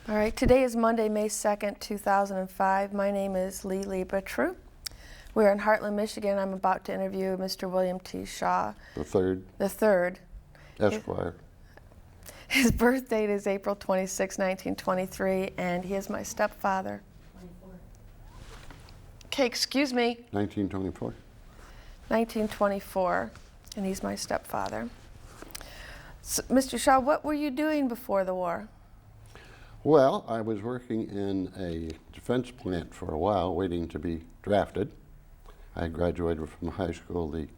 All right, today is Monday, May 2nd, 2005. My name is Lee Batru. We're in Heartland, Michigan. I'm about to interview Mr. William T. Shaw. The third. The third. Esquire. His birth date is April 26, 1923, and he is my stepfather. 24. Okay, excuse me. 1924. 1924, and he's my stepfather. So, Mr. Shaw, what were you doing before the war? Well, I was working in a defense plant for a while, waiting to be drafted. I graduated from high school the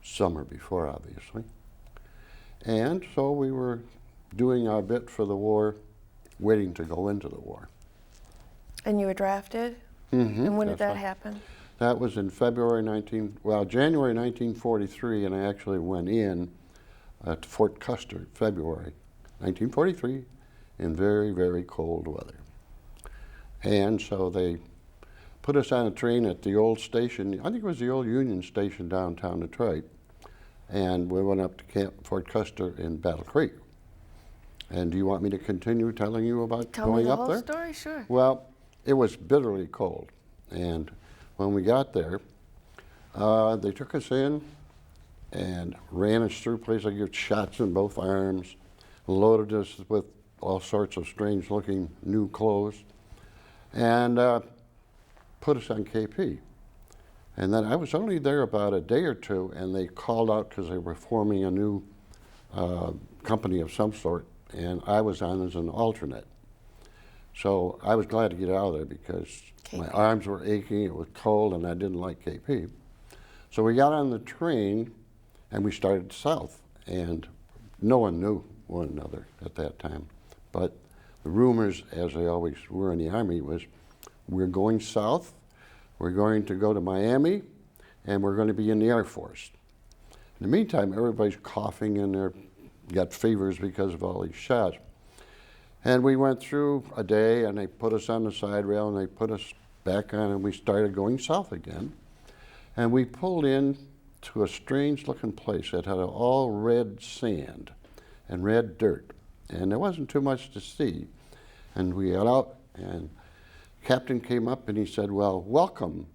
summer before, obviously. And so we were doing our bit for the war, waiting to go into the war. And you were drafted? Mm-hmm. And when did that right. happen? That was in January 1943, and I actually went in to Fort Custer, February 1943, in very, very cold weather. And so they put us on a train at the old station, I think it was the old Union Station downtown Detroit, and we went up to Fort Custer in Battle Creek. And do you want me to continue telling you about going up there? Tell me the whole story, sure. Well, it was bitterly cold, and when we got there, they took us in and ran us through places like get shots in both arms, loaded us with all sorts of strange-looking new clothes, and put us on KP. And then I was only there about a day or two, and they called out because they were forming a new company of some sort, and I was on as an alternate. So I was glad to get out of there because KP. My arms were aching, it was cold, and I didn't like KP. So we got on the train, and we started south, and no one knew one another at that time. But the rumors, as they always were in the Army, was we're going south, we're going to go to Miami, and we're going to be in the Air Force. In the meantime, everybody's coughing and they're got fevers because of all these shots. And we went through a day, and they put us on the side rail, and they put us back on, and we started going south again. And we pulled in to a strange-looking place that had all red sand and red dirt. And there wasn't too much to see. And we got out, and Captain came up and he said, well, welcome.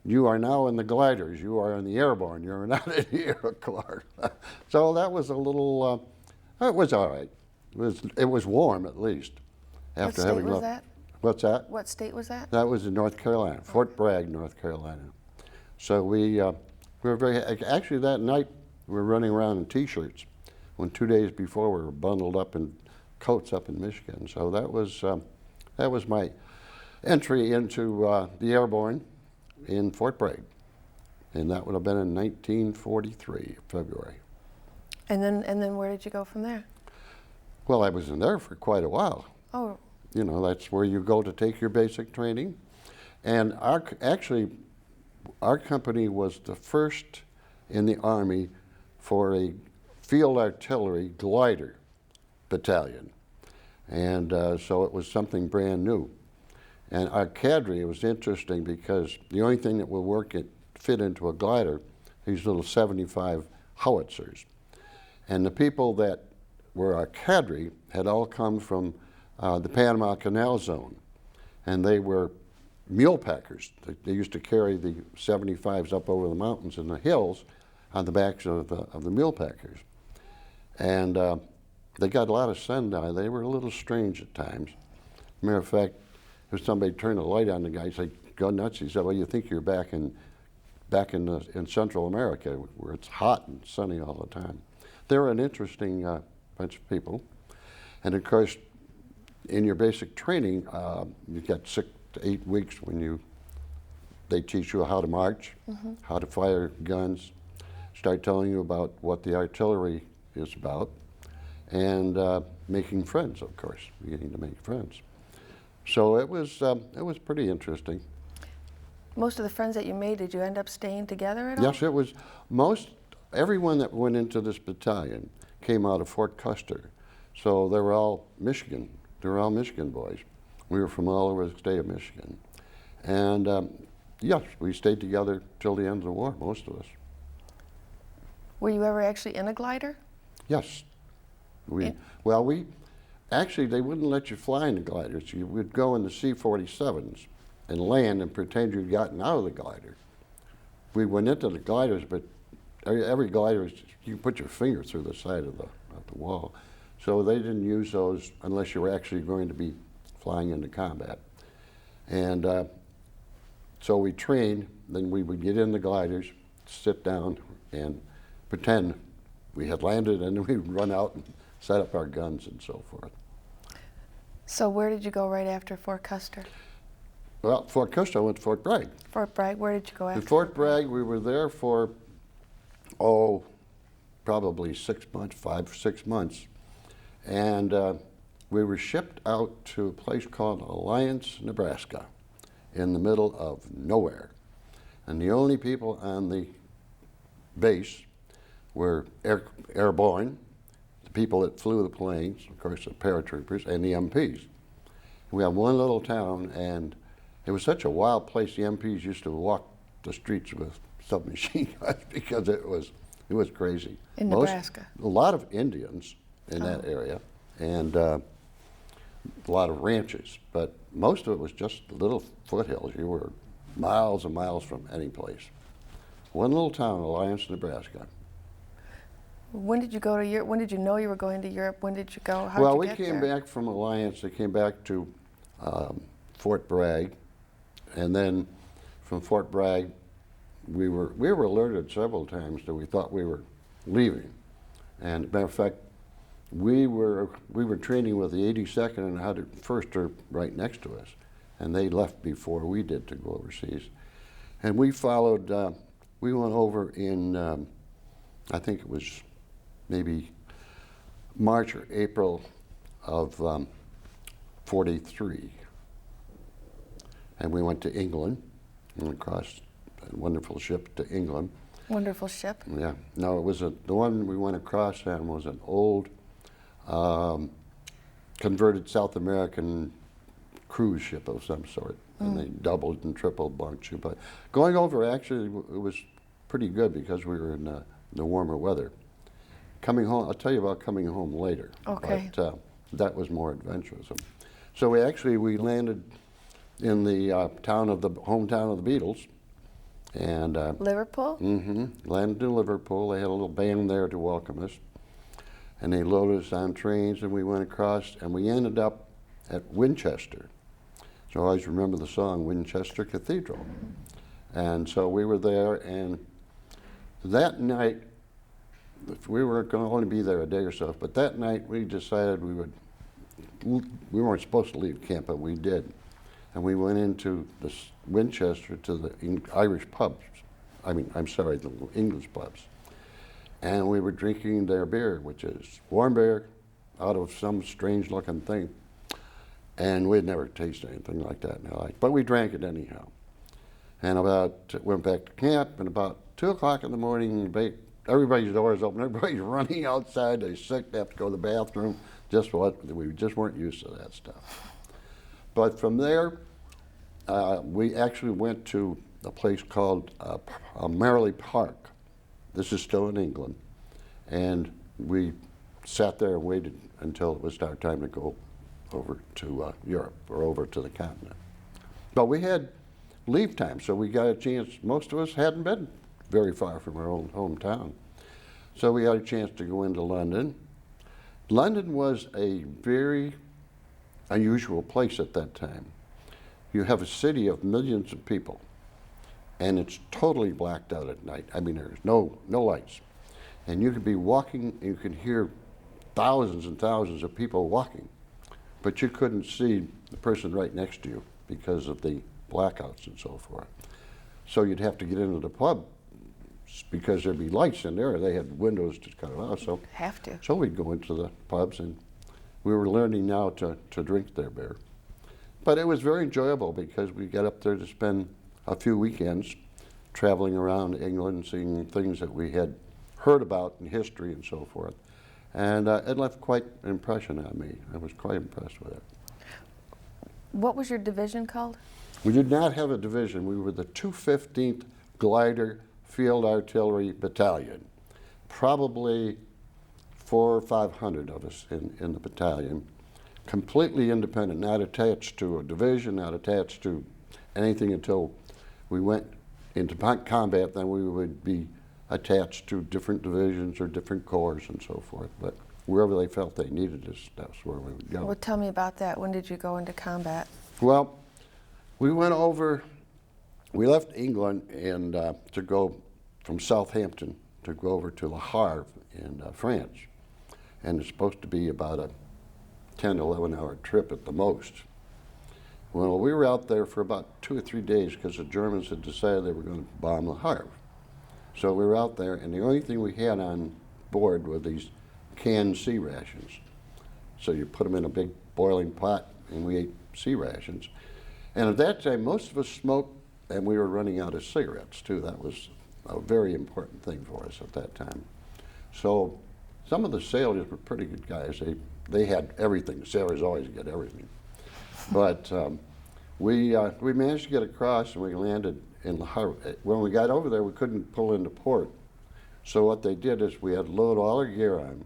You are now in the gliders. You are in the airborne. You're not in the Air Corps. So that was a little, it was all right. It was warm, at least. What state was that? What's that? What state was that? That was in North Carolina, Fort Bragg, North Carolina. So we were very, actually that night we were running around in T-shirts when 2 days before we were bundled up in coats up in Michigan. So that was my entry into the airborne in Fort Bragg. And that would have been in 1943, February. And then where did you go from there? Well, I was in there for quite a while. Oh. You know, that's where you go to take your basic training. And actually, our company was the first in the Army for a field artillery glider battalion. And so it was something brand new. And our cadre, it was interesting because the only thing that would fit into a glider, these little 75 howitzers. And the people that were our cadre had all come from the Panama Canal Zone. And they were mule packers. They used to carry the 75s up over the mountains and the hills on the backs of the mule packers. And they got a lot of sun-dye. They were a little strange at times. Matter of fact, if somebody turned a light on the guy, he'd say, go nuts. He said, well, you think you're back in Central America where it's hot and sunny all the time. They were an interesting bunch of people. And of course, in your basic training, you got 6 to 8 weeks when they teach you how to march, how to fire guns, start telling you about what the artillery is about, and making friends, of course, beginning to make friends. So it was pretty interesting. Most of the friends that you made, did you end up staying together at all? Yes, it was. Everyone that went into this battalion came out of Fort Custer. So they were all Michigan. They were all Michigan boys. We were from all over the state of Michigan. And yes, we stayed together till the end of the war, most of us. Were you ever actually in a glider? Yes. actually, they wouldn't let you fly in the gliders. You would go in the C-47s and land and pretend you'd gotten out of the glider. We went into the gliders, but every glider, you can put your finger through the side of the wall. So they didn't use those unless you were actually going to be flying into combat. And so we trained, then we would get in the gliders, sit down, and pretend we had landed, and then we'd run out and set up our guns and so forth. So where did you go right after Fort Custer? Well, Fort Custer, I went to Fort Bragg. Fort Bragg, where did you go after? In Fort Bragg, we were there for, probably 6 months, 5 or 6 months. And we were shipped out to a place called Alliance, Nebraska, in the middle of nowhere. And the only people on the base were airborne, the people that flew the planes, of course the paratroopers, and the MPs. We had one little town, and it was such a wild place. The MPs used to walk the streets with submachine guns because it was crazy. In Nebraska? A lot of Indians in that area, and a lot of ranches, but most of it was just little foothills. You were miles and miles from any place. One little town, Alliance, Nebraska. When did you go to Europe? When did you know you were going to Europe? When did you go? How did Well, you we get came there? back from Alliance. They came back to Fort Bragg, and then from Fort Bragg, we were alerted several times that we thought we were leaving. And matter of fact, we were training with the 82nd and 101st are right next to us, and they left before we did to go overseas. And we followed. We went over in I think it was maybe March or April of '43, and we went to England and across a wonderful ship to England. Wonderful ship. Yeah. No, it was the one we went across on was an old converted South American cruise ship of some sort, and they doubled and tripled bunked you. But going over, actually, it was pretty good because we were in the warmer weather. Coming home, I'll tell you about coming home later. Okay. But that was more adventurous. So we landed in the hometown of the Beatles, and Liverpool? landed in Liverpool. They had a little band there to welcome us, and they loaded us on trains, and we went across, and we ended up at Winchester. So I always remember the song Winchester Cathedral. And so we were there, and that night, we were going to only be there a day or so, but that night we decided we weren't supposed to leave camp, but we did. And we went into Winchester to the Irish pubs. The English pubs. And we were drinking their beer, which is warm beer out of some strange looking thing. And we'd never tasted anything like that in our life, but we drank it anyhow. And went back to camp, and about 2 o'clock in the morning, everybody's doors open, everybody's running outside, they're sick, they have to go to the bathroom. We just weren't used to that stuff. But from there, we actually went to a place called Merrily Park. This is still in England. And we sat there and waited until it was our time to go over to Europe or over to the continent. But we had leave time, so we got a chance. Most of us hadn't been very far from our own hometown. So we had a chance to go into London. London was a very unusual place at that time. You have a city of millions of people, and it's totally blacked out at night. There's no lights. And you could be walking, and you could hear thousands and thousands of people walking, but you couldn't see the person right next to you because of the blackouts and so forth. So you'd have to get into the pub because there'd be lights in there. They had windows to cut it off. So we'd go into the pubs, and we were learning now to drink their beer. But it was very enjoyable because we got up there to spend a few weekends traveling around England, seeing things that we had heard about in history and so forth. And it left quite an impression on me. I was quite impressed with it. What was your division called? We did not have a division. We were the 215th Glider Field Artillery Battalion. Probably 400 or 500 of us in the battalion. completely independent, not attached to a division, not attached to anything until we went into combat. Then we would be attached to different divisions or different corps and so forth. But wherever they felt they needed us, that's where we would go. Well, tell me about that. When did you go into combat? Well, we went over, we left England and to go from Southampton to go over to Le Havre in France. And it's supposed to be about a 10, 11 hour trip at the most. Well, we were out there for about 2 or 3 days because the Germans had decided they were going to bomb Le Havre. So we were out there, and the only thing we had on board were these canned sea rations. So you put them in a big boiling pot, and we ate sea rations. And at that time, most of us smoked, and we were running out of cigarettes, too. That was a very important thing for us at that time. So some of the sailors were pretty good guys. They had everything. The sailors always get everything. But we managed to get across, and we landed in Le Havre. When we got over there, we couldn't pull into port. So what they did is we had to load all our gear on,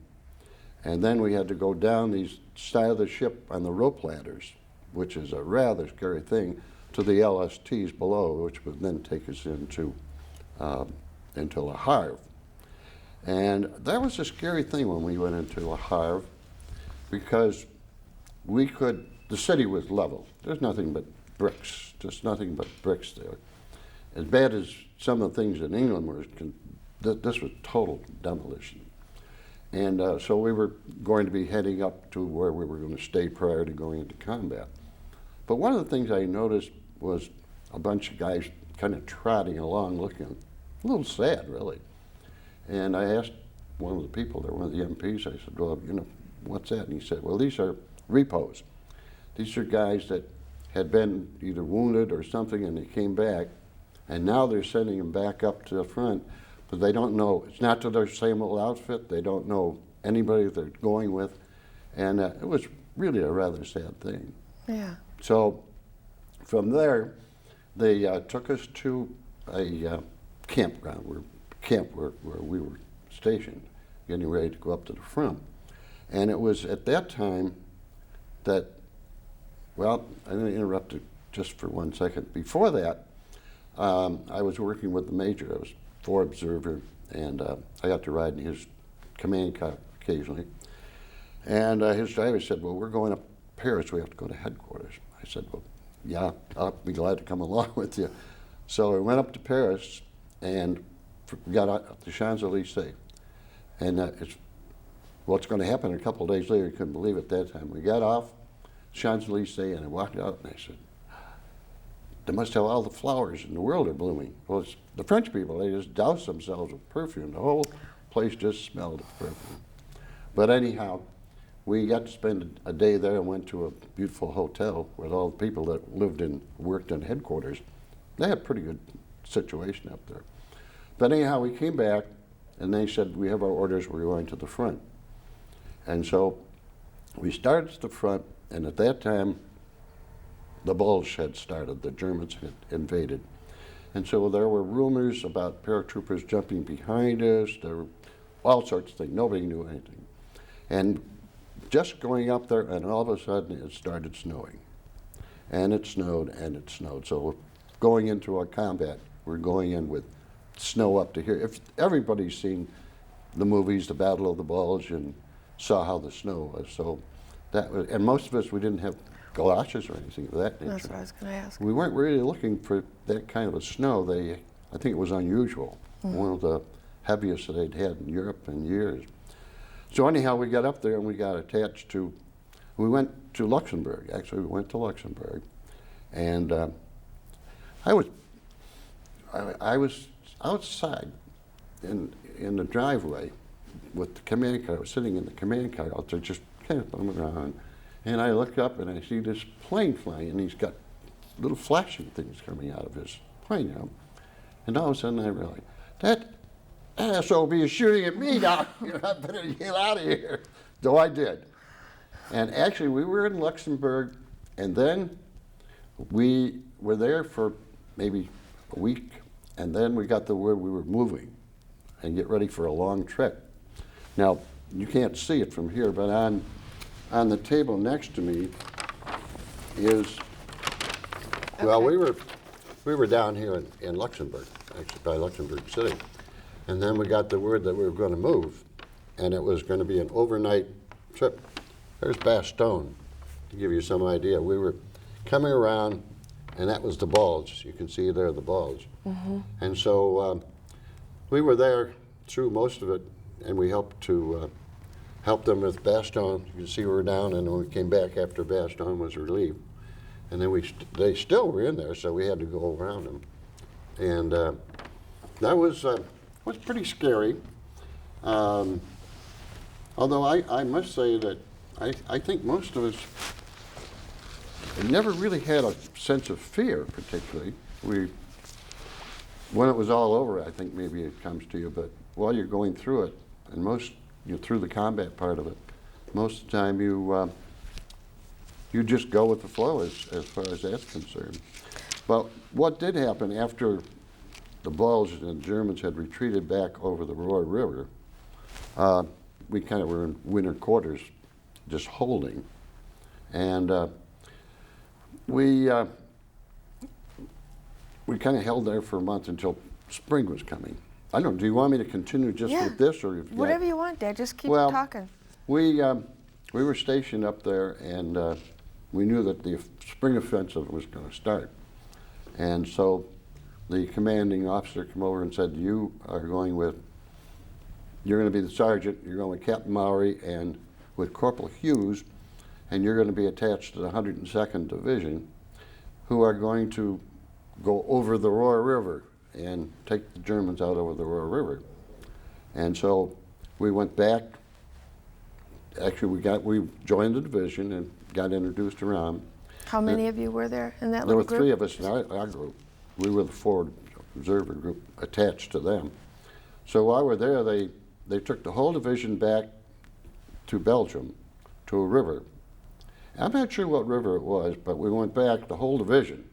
and then we had to go down these side of the ship on the rope ladders, which is a rather scary thing, to the LSTs below, which would then take us into Le Havre. And that was a scary thing when we went into Le Havre, because the city was level. There's nothing but bricks, just nothing but bricks there. As bad as some of the things in England were, this was total demolition. And so we were going to be heading up to where we were going to stay prior to going into combat. But one of the things I noticed was a bunch of guys kind of trotting along looking a little sad, really. And I asked one of the people there, one of the MPs, I said, well, you know, what's that? And he said, well, these are repos. These are guys that had been either wounded or something, and they came back, and now they're sending them back up to the front, but they don't know, it's not to their same old outfit, they don't know anybody they're going with, and it was really a rather sad thing. Yeah. So from there, they took us to a campground, where we were stationed, getting ready to go up to the front. And it was at that time that, well, I'm going to interrupt it just for 1 second. Before that, I was working with the major. I was floor observer, and I got to ride in his command car occasionally. And his driver said, well, we're going up Paris. We have to go to headquarters. I said, well, yeah, I'll be glad to come along with you. So we went up to Paris, and we got out the Champs-Élysées. And it's what's going to happen a couple of days later. You couldn't believe it at that time. We got off Champs-Élysées, and I walked out, and I said, they must have all the flowers in the world are blooming. Well, it's the French people, they just douse themselves with perfume. The whole place just smelled of perfume. But anyhow, we got to spend a day there and went to a beautiful hotel with all the people that lived and worked in headquarters. They had a pretty good situation up there. But anyhow, we came back, and they said, we have our orders, we're going to the front. And so we started at the front, and at that time, the Bulge had started, the Germans had invaded. And so there were rumors about paratroopers jumping behind us, there were all sorts of things, nobody knew anything. And just going up there, and all of a sudden it started snowing. And it snowed, and it snowed. So going into our combat, we're going in with snow up to here. If everybody's seen the movies, The Battle of the Bulge, and saw how the snow was. So that was, and most of us, we didn't have galoshes or anything of that nature. That's what I was going to ask. We weren't really looking for that kind of a snow. I think it was unusual. One of the heaviest that they'd had in Europe in years. So anyhow, we got up there and we got attached to, we went to Luxembourg. Actually, we went to Luxembourg. And I was outside in the driveway with the command car. I was sitting in the command car out there just kind of bumming around. And I look up and I see this plane flying, and he's got little flashing things coming out of his plane, you know. And all of a sudden I realized, that SOB is shooting at me now. You know, I better get out of here. So I did. And actually we were in Luxembourg, and then we were there for maybe a week, and then we got the word we were moving and get ready for a long trip. Now, you can't see it from here, but on on the table next to me is, well, Okay. we were down here in Luxembourg, actually by Luxembourg City. And then we got the word that we were going to move, and it was going to be an overnight trip. There's Bastogne, to give you some idea. We were coming around, and that was the bulge. You can see there the bulge. And so we were there through most of it, and we helped to help them with Bastogne. You can see we were down, and when we came back after Bastogne was relieved. And then they still were in there, so we had to go around them. And that was pretty scary. Although I must say that I think most of us never really had a sense of fear, particularly. When it was all over, I think maybe it comes to you, but while you're going through it, and you're through the combat part of it, most of the time you just go with the flow as far as that's concerned. But what did happen after the Bulge and the Germans had retreated back over the Roer River, we kind of were in winter quarters, just holding. And we kind of held there for a month until spring was coming. I don't know, do you want me to continue just with this? Or Whatever you want, Dad. Just keep Well, talking. We were stationed up there, and we knew that the spring offensive was going to start. And so the commanding officer came over and said, you're going to be the sergeant, you're going with Captain Maury and with Corporal Hughes, and you're going to be attached to the 102nd Division, who are going to go over the Roer River and take the Germans out over the Roer River. And so we went back. Actually, we joined the division and got introduced around. How many of you were there in that There little were group? 3 of us in our group. We were the forward observer group attached to them. So while we're there, they took the whole division back to Belgium, to a river. I'm not sure what river it was, but we went back, the whole division,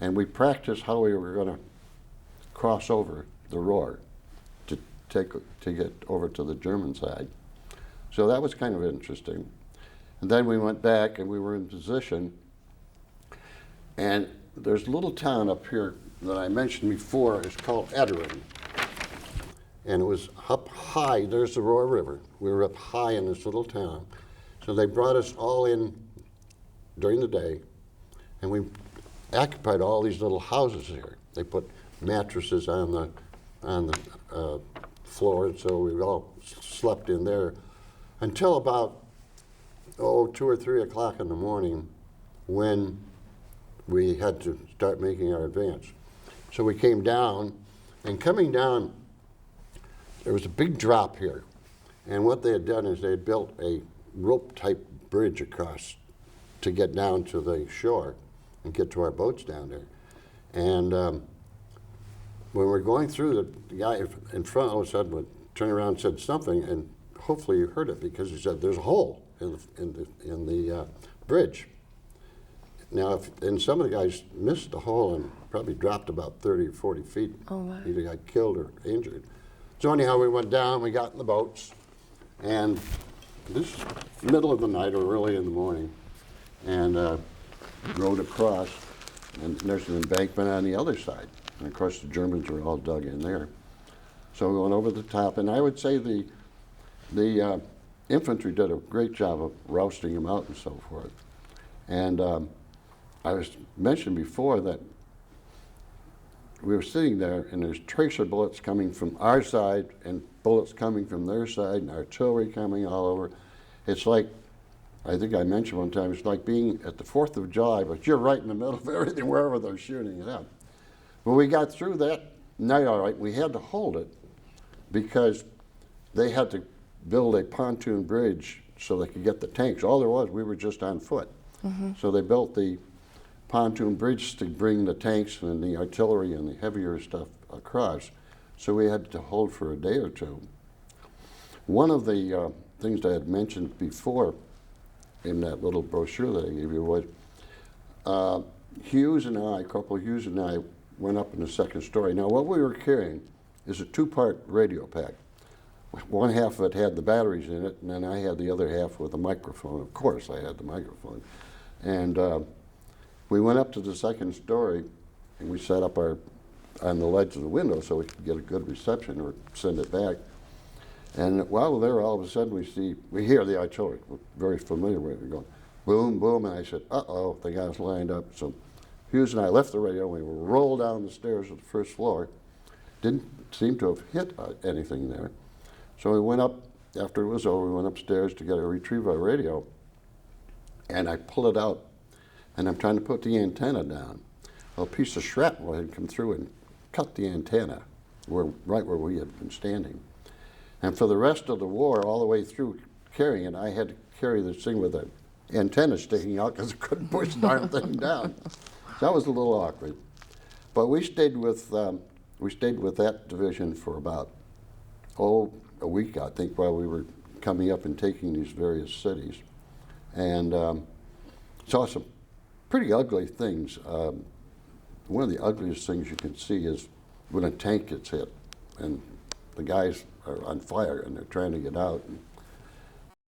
and we practiced how we were going to cross over the Roer to get over to the German side. So that was kind of interesting. And then we went back and we were in position. And there's a little town up here that I mentioned before. It's called Etteren. And it was up high. There's the Roer River. We were up high in this little town. So they brought us all in during the day, and we occupied all these little houses here. They put mattresses on the floor, and so we all slept in there until about 2 or 3 o'clock in the morning, when we had to start making our advance. So we came down, and coming down, there was a big drop here. And what they had done is they had built a rope-type bridge across to get down to the shore and get to our boats down there. And when we're going through, the guy in front all of a sudden would turn around and said something, and hopefully you heard it, because he said, there's a hole in the bridge. Now, and some of the guys missed the hole and probably dropped about 30 or 40 feet. Oh, my. Either got killed or injured. So anyhow, we went down, we got in the boats, and this is middle of the night or early in the morning, and rowed across, and there's an embankment on the other side. And of course, the Germans were all dug in there. So we went over the top, and I would say the infantry did a great job of rousting them out and so forth. And I was mentioned before that we were sitting there, and there's tracer bullets coming from our side and bullets coming from their side and artillery coming all over. It's like, I think I mentioned one time, it's like being at the 4th of July, but you're right in the middle of everything, wherever they're shooting it at. When we got through that night, all right, we had to hold it because they had to build a pontoon bridge so they could get the tanks. All there was, we were just on foot. So they built the pontoon bridge to bring the tanks and the artillery and the heavier stuff across. So we had to hold for a day or two. One of the things I had mentioned before in that little brochure that I gave you was Hughes and I, Corporal Hughes and I, went up in the 2nd story. Now what we were carrying is a 2-part radio pack. one half of it had the batteries in it, and then I had the other half with a microphone. Of course, I had the microphone. And we went up to the second story, and we set up on the ledge of the window so we could get a good reception or send it back. And while we're there, all of a sudden we hear the artillery. We're very familiar with it. Going boom, boom, and I said, uh-oh, they got us lined up. So Hughes and I left the radio, and we rolled down the stairs to the first floor. Didn't seem to have hit anything there. So we went up, after it was over, we went upstairs to retrieve our radio, and I pull it out, and I'm trying to put the antenna down. Well, a piece of shrapnel had come through and cut the antenna, right where we had been standing. And for the rest of the war, all the way through carrying it, I had to carry this thing with the antenna sticking out because I couldn't push the darn thing down. So that was a little awkward. But we stayed with that division for about, a week, I think, while we were coming up and taking these various cities. And saw some pretty ugly things. One of the ugliest things you can see is when a tank gets hit and the guys are on fire and they're trying to get out. And